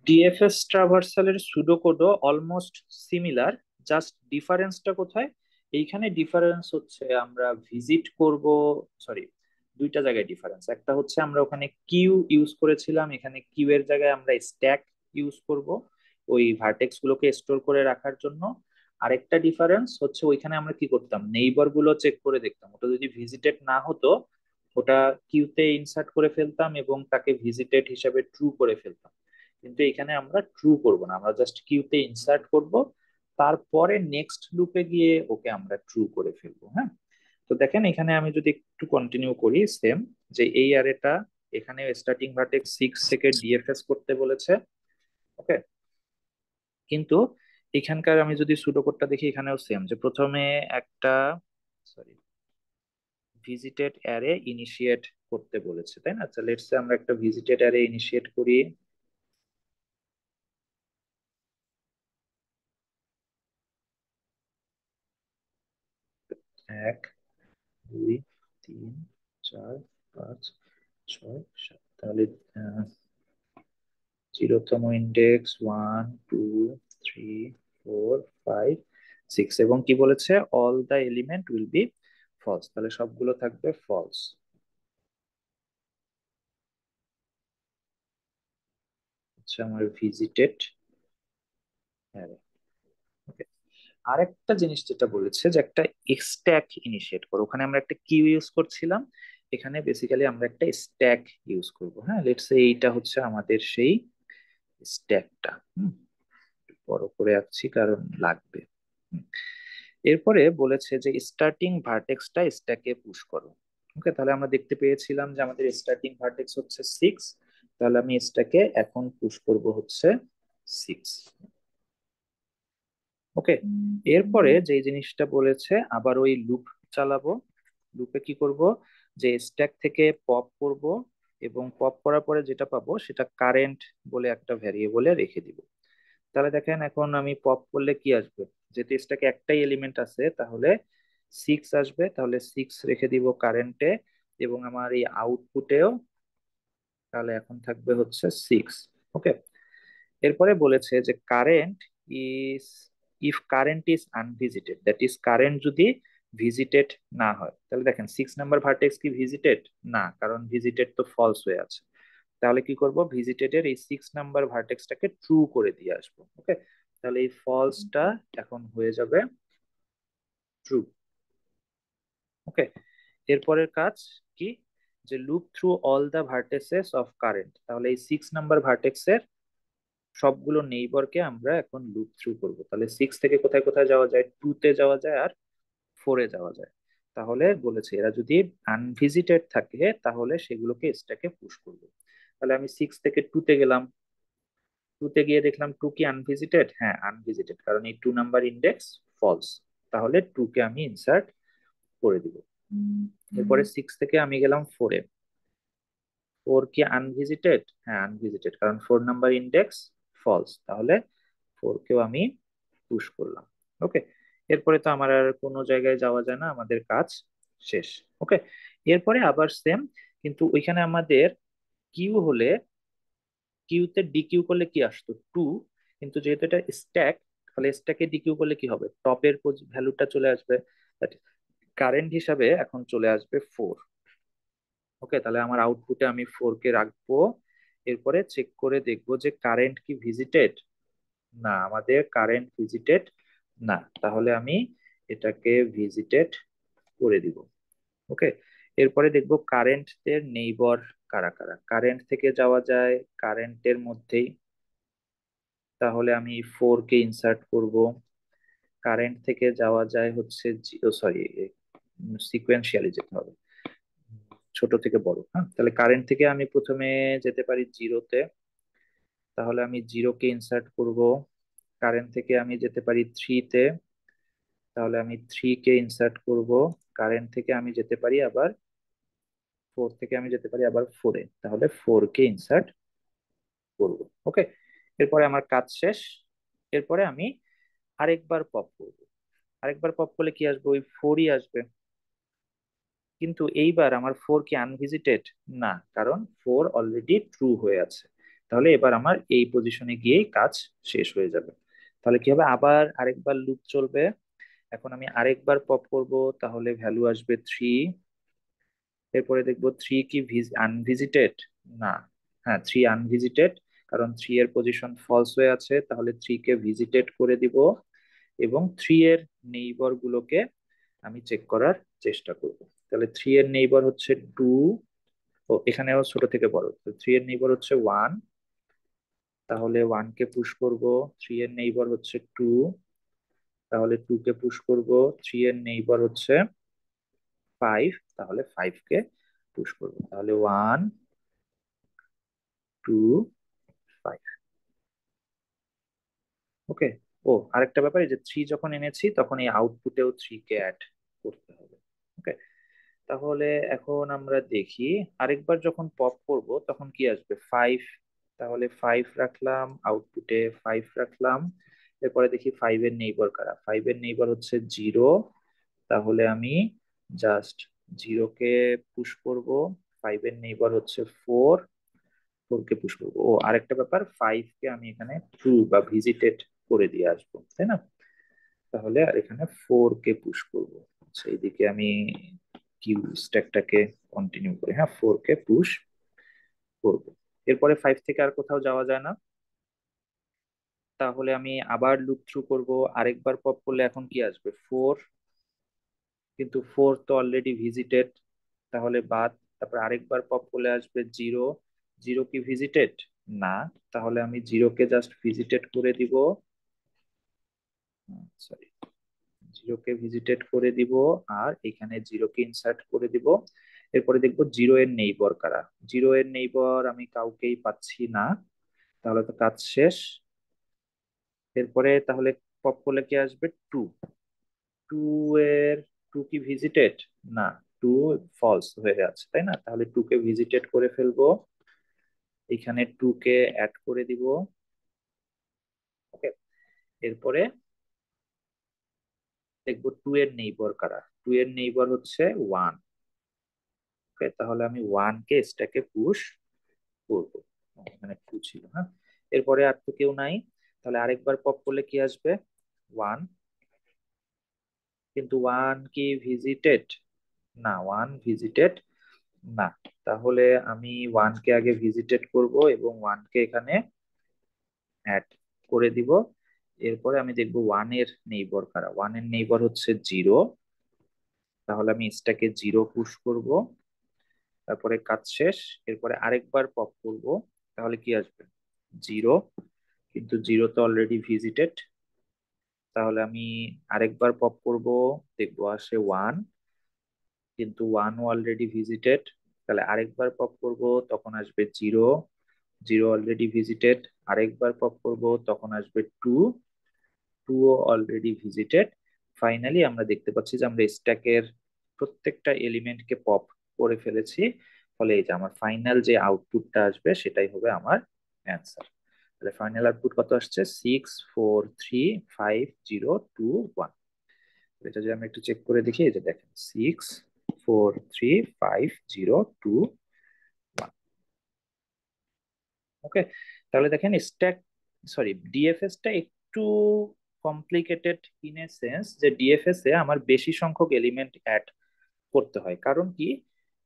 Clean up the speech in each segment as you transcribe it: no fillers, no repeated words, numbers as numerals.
DFS ট্রাভার্সালের সুডোকোডও almost similar, just ডিফারেন্সটা কোথায়? এইখানে ডিফারেন্স হচ্ছে আমরা ভিজিট করব, সরি, দুইটা জায়গায় ডিফারেন্স। একটা হচ্ছে আমরা ওখানে কিউ ইউজ করেছিলাম, এখানে কিউ এর জায়গায় আমরা স্ট্যাক ইউজ করব ওই ভার্টেক্স গুলোকে স্টোর করে রাখার জন্য। আরেকটা ডিফারেন্স হচ্ছে ওইখানে আমরা কি করতাম, নেইবার গুলো চেক করে দেখতাম, ওটা যদি ভিজিটেড না হতো ওটা কিউতে ইনসার্ট করে ফেলতাম এবং তাকে ভিজিটেড হিসাবে ট্রু করে ফেলতাম। কিন্তু এখানে আমরা ট্রু করব না, আমরা জাস্ট কিউতে ইনসার্ট করব, তারপরে নেক্সট লুপে গিয়ে ওকে আমরা ট্রু করে ফেলবো। হ্যাঁ, তো দেখেন এখানে আমি যদি একটু কন্টিনিউ করি সেম, যে এই অ্যারেটা এখানে স্টার্টিং ভার্টেক্স 6 থেকে ডিএফএস করতে বলেছে। ওকে, কিন্তু এখানকার আমি যদি সুডোকোডটা দেখি এখানেও সেম, যে প্রথমে একটা, সরি, ভিজিটেড অ্যারে ইনিশিয়েট করতে বলেছে, তাই না? আচ্ছা, লেটস সে আমরা একটা ভিজিটেড অ্যারে ইনিশিয়েট করি। 1, 2, 3, 4, 5, 6, 7, তাহলে 0তম ইন্ডেক্স 1, 2, 3, 4, 5, 6, এবং কি বলেছে, all the element will be false, তাহলে সবগুলো থাকবে ফলস। হচ্ছে আমার ভিজিটেড অ্যারে। আরেকটা জিনিস যেটা বলেছে যে একটা স্ট্যাক ইনিশিয়েট করো, ওখানে আমরা একটা কিউ ইউজ করছিলাম, এখানে বেসিক্যালি আমরা একটা স্ট্যাক ইউজ করব। হ্যাঁ, লেটস সে এইটা হচ্ছে আমাদের সেই স্ট্যাকটা। বড় করে আঁকছি কারণ লাগবে। হুম, এরপরে বলেছে যে স্টার্টিং ভার্টেক্সটা স্ট্যাকে পুশ করো। ওকে, তাহলে আমরা দেখতে পেয়েছিলাম যে আমাদের স্টার্টিং ভার্টেক্স হচ্ছে 6, তাহলে আমি স্ট্যাকে এখন পুশ করব হচ্ছে 6। ওকে, এরপরে যে জিনিসটা বলেছে আবার ওই লুপ চালাবো। লুপে কি করব, যে স্ট্যাক থেকে পপ করব এবং পপ করার পরে যেটা পাবো সেটা কারেন্ট বলে একটা ভ্যারিয়েবলে রেখে দিব। তাহলে দেখেন এখন আমি পপ করলে কি আসবে, যেহেতু স্ট্যাকে একটাই এলিমেন্ট আছে তাহলে 6 আসবে, তাহলে 6 রেখে দিব কারেন্টে, এবং আমার এই আউটপুটেও তাহলে এখন থাকবে হচ্ছে 6। ওকে, এরপরে বলেছে যে current is, if current is unvisited, that is current যদি ভিজিটেড না হয়, তাহলে দেখেন 6 নাম্বার ভার্টেক্স কি ভিজিটেড? না, কারণ ভিজিটেড তো ফলস হয়ে আছে। তাহলে কি করব, ভিজিটেড এর এই 6 নাম্বার ভার্টেক্সটাকে ট্রু করে দিয়ে আসবো। ওকে, তাহলে এই ফলসটা এখন হয়ে যাবে ট্রু। ওকে, এরপরের কাজ কি, যে loop through all the vertices of current, তাহলে এই 6 নাম্বার ভার্টেক্সের সবগুলো নেইবরকে আমরা এখন লুপ থ্রু করব। তাহলে 6 থেকে কোথায় কোথায় যাওয়া যায়, 2 তে যাওয়া যায় আর 4-এ যাওয়া যায়। তাহলে বলেছে এরা যদি আনভিজিটেড থাকে তাহলে সেগুলোকে স্ট্যাকে পুশ করবে। তাহলে আমি 6 থেকে 2 তে গেলাম, 2 তে গিয়ে দেখলাম 2 কি আনভিজিটেড? হ্যাঁ, আনভিজিটেড, কারণ এই 2 নাম্বার ইন্ডেক্স ফলস, তাহলে 2 কে আমি ইনসার্ট করে দিব। এরপরে 6 থেকে আমি গেলাম 4-এ, 4 কি আনভিজিটেড? হ্যাঁ, আনভিজিটেড, কারণ 4 নাম্বার ইন্ডেক্স ফলস, তাহলে 4 কেও আমি পুশ করলাম। ওকে, এরপরে তো আমার আর কোনো জায়গায় যাওয়া যায় না, আমাদের কাজ শেষ। ওকে, এরপরে আবার সেম, কিন্তু ওইখানে আমাদের কিউ হলে, কিউতে ডিকিউ করলে কি আসতো, 2, কিন্তু যেহেতু এটা স্ট্যাক, তাহলে স্ট্যাকে ডিকিউ করলে কি হবে, টপের ভ্যালুটা চলে আসবে, কারেন্ট হিসাবে এখন চলে আসবে 4। ওকে, তাহলে আমার আউটপুটে আমি 4 কে রাখবো। এরপরে চেক করে দেখবো যে কারেন্ট কি ভিজিটেড? না, আমাদের কারেন্ট ভিজিটেড না, তাহলে আমি এটাকে ভিজিটেড করে দিব। ওকে, এরপরে দেখবো কারেন্ট এর নেইবর কারা কারা, কারেন্ট থেকে যাওয়া যায় কারেন্টের মধ্যেই, তাহলে আমি 4 কে ইনসার্ট করব। কারেন্ট থেকে যাওয়া যায় হচ্ছে, সরি, সিকোয়েন্সিয়ালি যেতে হবে, ছোট থেকে বড়। হ্যাঁ, তাহলে কারেন্ট থেকে আমি প্রথমে যেতে পারি 0-তে, তাহলে আমি 0 কে ইনসার্ট করব। কারেন্ট থেকে আমি যেতে পারি 3-তে, তাহলে আমি 3 কে ইনসার্ট করব। কারেন্ট থেকে আমি যেতে পারি আবার 4 থেকে আমি যেতে পারি আবার 4-এ, তাহলে 4 কে ইনসার্ট করব। ওকে, এরপরে আমার কাজ শেষ। এরপরে আমি আরেকবার পপ করব, আরেকবার পপ করলে কি আসবে, ওই 4ই আসবে। কিন্তু এইবার আমার 4 কি আনভিজিটেড? না, কারণ 4 অলরেডি ট্রু হয়ে আছে। তাহলে এবার আমার এই পজিশনে গিয়েই কাজ শেষ হয়ে যাবে। তাহলে কি হবে, আবার আরেকবার লুপ চলবে। এখন আমি আরেকবার পপ করব, তাহলে ভ্যালু আসবে 3। এরপরে দেখবো 3 কি আনভিজিটেড, না, হ্যাঁ 3 আনভিজিটেড, কারণ 3 এর পজিশন ফলস হয়ে আছে, তাহলে 3 কে ভিজিটেড করে দিব এবং 3 এর নেইবর গুলোকে আমি চেক করার চেষ্টা করব। তাহলে 3 এর নেইবর হচ্ছে 2, ও এখানেও ছোট থেকে বড়, তো 3 এর নেইবর হচ্ছে 1, তাহলে 1 কে পুশ করব। 3 এর নেইবর হচ্ছে 2, তাহলে 2 কে পুশ করব। 3 এর নেইবর হচ্ছে 5, তাহলে 5 কে পুশ করব। তাহলে 1, 2, 5। ওকে। ও আরেকটা ব্যাপার, এই যে 3 যখন এনেছি তখন এই আউটপুটেও 3 কে অ্যাড করতে হবে। ওকে। তাহলে এখন আমরা দেখি, আরেকবার যখন পপ করব তখন কি আসবে, 5। তাহলে 5 রাখলাম, আউটপুটে 5 রাখলাম। এরপরে দেখি 5 এর নেইবার কারা, 5 এর নেইবার হচ্ছে 0, তাহলে আমি জাস্ট 0 কে পুশ করব। 5 এর নেইবার হচ্ছে 4, 4 কে পুশ করবো। ও আরেকটা ব্যাপার, 5 কে আমি এখানে ট্রু বা ভিজিটেড করে দিয়ে আসবো, তাই না? তাহলে আর এখানে 4 কে পুশ করবো। আচ্ছা, এইদিকে আমি কিউ স্ট্যাকটাকে কন্টিনিউ করি, হ্যাঁ 4 কে পুশ করবো। এরপরে 5 থেকে আর কোথাও যাওয়া যায় না, তাহলে আমি আবার লুপ থ্রু করব। আরেকবার পপ করলে এখন কি আসবে, 4, কিন্তু 4 তো অলরেডি ভিজিটেড, তাহলে বাদ। তারপর আরেকবার পপ করলে আসবে 0, 0 কি ভিজিটেড, না, তাহলে আমি 0 কে জাস্ট ভিজিটেড করে দিব। সরি, 0 কে ভিজিটেড করে দিব, আর এখানে 0 কে ইনসার্ট করে দিব। এরপরে দেখবো 0 এর নেইবর কারা, 0 এর নেইবর আমি কাউকেই পাচ্ছি না, তাহলে তো কাজ শেষ। এরপরে তাহলে পপ করলে কি আসবে, 2, 2 এর 2 কি ভিজিটেড, না, 2 ফলস হয়ে আছে, তাই না? তাহলে 2 কে ভিজিটেড করে ফেলবো, এখানে 2 কে অ্যাড করে দিব। ওকে। এরপরে দেখবো 2 এর নেইবর কারা, 2 এর নেইবর হচ্ছে 1। ওকে, তাহলে আমি 1 কে স্ট্যাকে পুশ করবো। এখানে 2 ছিল, হ্যাঁ। এরপরে আর তো কেউ নাই, তাহলে আরেকবার পপ করলে কি আসবে, 1, কিন্তু 1 কি ভিজিটেড, না 1 ভিজিটেড না, তাহলে আমি 1 কে আগে ভিজিটেড করব এবং 1 কে এখানে অ্যাড করে দিব। এরপরে আমি দেখবো 1 এর নেইবর কারা, 1 এর নেইবর হচ্ছে 0, তাহলে আমি স্ট্যাকে 0 পুশ করব। তারপরে কাজ শেষ। এরপরে আরেকবার পপ করব, তাহলে কি আসবে, 0, কিন্তু 0 তো অলরেডি ভিজিটেড, তাহলে আমি আরেকবার পপ করব, দেখবো আসে 1, কিন্তু 1 অলরেডি ভিজিটেড, তাহলে আরেকবার পপ করব, তখন আসবে 0, 0 অলরেডি ভিজিটেড। আরেকবার পপ করব, তখন আসবে 2, 2 অলরেডি ভিজিটেড। ফাইনালি আমরা দেখতে পাচ্ছি যে আমরা স্ট্যাকের প্রত্যেকটা এলিমেন্টকে পপ করে ফেলেছি। ফলে এই যে আমার ফাইনাল যে আউটপুটটা আসবে সেটাই হবে আমার অ্যান্সার। তাহলে ফাইনাল আউটপুট কত আসছে, 6 4 3 5 0 2 1। এটা যদি আমরা একটু চেক করে দেখি, এই যে দেখেন 6 4 3 5 0 2 1। ওকে। তাহলে দেখেন স্ট্যাক, সরি ডিএফএস টা একটু কমপ্লিকেটেড ইন এ সেন্স, যে ডিএফএস এ আমার বেশি সংখ্যক এলিমেন্ট অ্যাড করতে হয়। কারণ কি,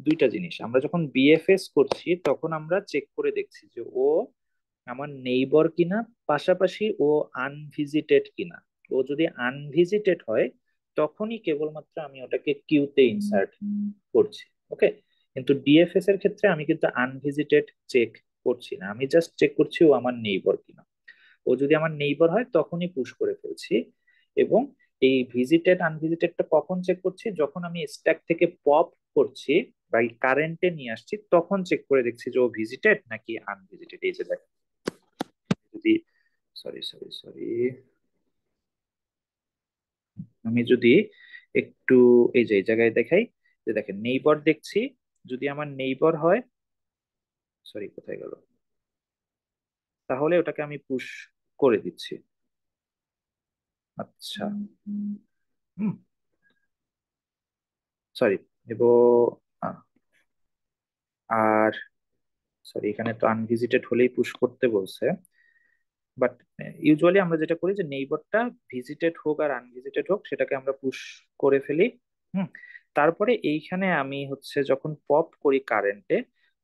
দুইটা জিনিস, আমরা যখন বিএফএস করছি তখন আমরা চেক করে দেখছি যে ও আমার নেইবর কিনা, পাশাপাশি ও আনভিজিটেড কিনা। ও যদি আনভিজিটেড হয় তখনই কেবলমাত্র আমি ওটাকে কিউতে ইনসার্ট করছি। ওকে। কিন্তু ডিএফএস এর ক্ষেত্রে আমি কিন্তু আনভিজিটেড চেক করছি না, আমি জাস্ট চেক করছি ও আমার নেইবর কিনা। ও যদি আমার নেইবর হয় তখনই পুশ করে ফেলছি। এবং এই ভিজিটেড আনভিজিটেডটা কখন চেক করছি, যখন আমি স্ট্যাক থেকে পপ করছি বা কারেন্টে নিয়ে আসছি, তখন চেক করে দেখছি যে ও ভিজিটেড নাকি আনভিজিটেড। এই যে দেখেন, যদি, সরি সরি সরি, আমি যদি একটু এই যে এই জায়গায় দেখাই, যে দেখেন নেইবর দেখছি, যদি আমার নেইবর হয়, সরি কোথায় গেল, তাহলে ওটাকে আমি পুশ করে দিচ্ছি। আচ্ছা, হুম, সরি, নেব। আ- আর সরি, এখানে তো আনভিজিটেড হলেই পুশ করতে বলছে, বাট ইউজুয়ালি আমরা যেটা করি যে নেইবারটা ভিজিটেড হোক আর আনভিজিটেড হোক সেটাকে আমরা পুশ করে ফেলি। হুম। তারপরে এইখানে আমি হচ্ছে যখন পপ করি কারেন্টে,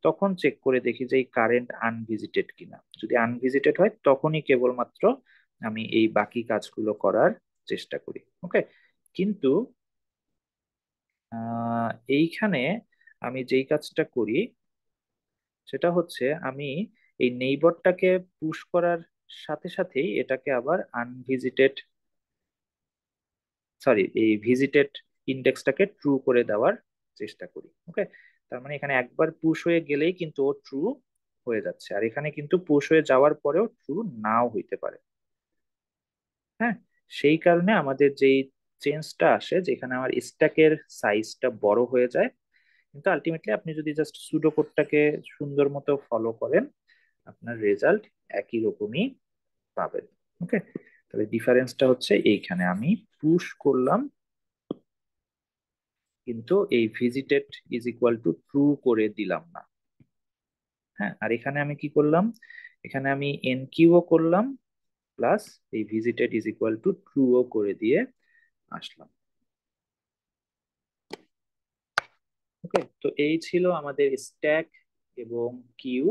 তখন চেক করে দেখি যে এই কারেন্ট আনভিজিটেড কিনা। যদি আনভিজিটেড হয় তখনই কেবলমাত্র আমি এই বাকি কাজগুলো করার চেষ্টা করি। ওকে। কিন্তু এইখানে আমি যেই কাজটা করি সেটা হচ্ছে আমি এই নেইবরটাকে পুশ করার সাথে সাথেই এটাকে আবার আনভিজিটেড, সরি, এই ভিজিটেড ইন্ডেক্সটাকে ট্রু করে দেওয়ার চেষ্টা করি। ওকে। তার মানে এখানে একবার পুশ হয়ে গেলেই কিন্তু ও ট্রু হয়ে যাচ্ছে, আর এখানে কিন্তু পুশ হয়ে যাওয়ার পরেও ট্রু নাও হইতে পারে। হ্যাঁ। সেই কারণে আমাদের যেই চেঞ্জটা আসে, যেখানে আমার স্ট্যাকের সাইজটা বড় হয়ে যায়, কিন্তু আলটিমেটলি আপনি যদি জাস্ট সুডো কোডটাকে সুন্দর মতো ফলো করেন, আপনার রেজাল্ট একই রকমই পাবেন। ওকে। তাহলে ডিফারেন্সটা হচ্ছে এইখানে আমি পুশ করলাম, কিন্তু এই visited is equal to true করে দিলাম না। হ্যাঁ, আর এখানে আমি কি করলাম, এখানে আমি এনকিউও করলাম, প্লাস এই ভিজিটেড ইজ ইকুয়াল টু ট্রুও করে দিয়ে আসলাম। ওকে। তো এই ছিল আমাদের স্ট্যাক এবং কিউ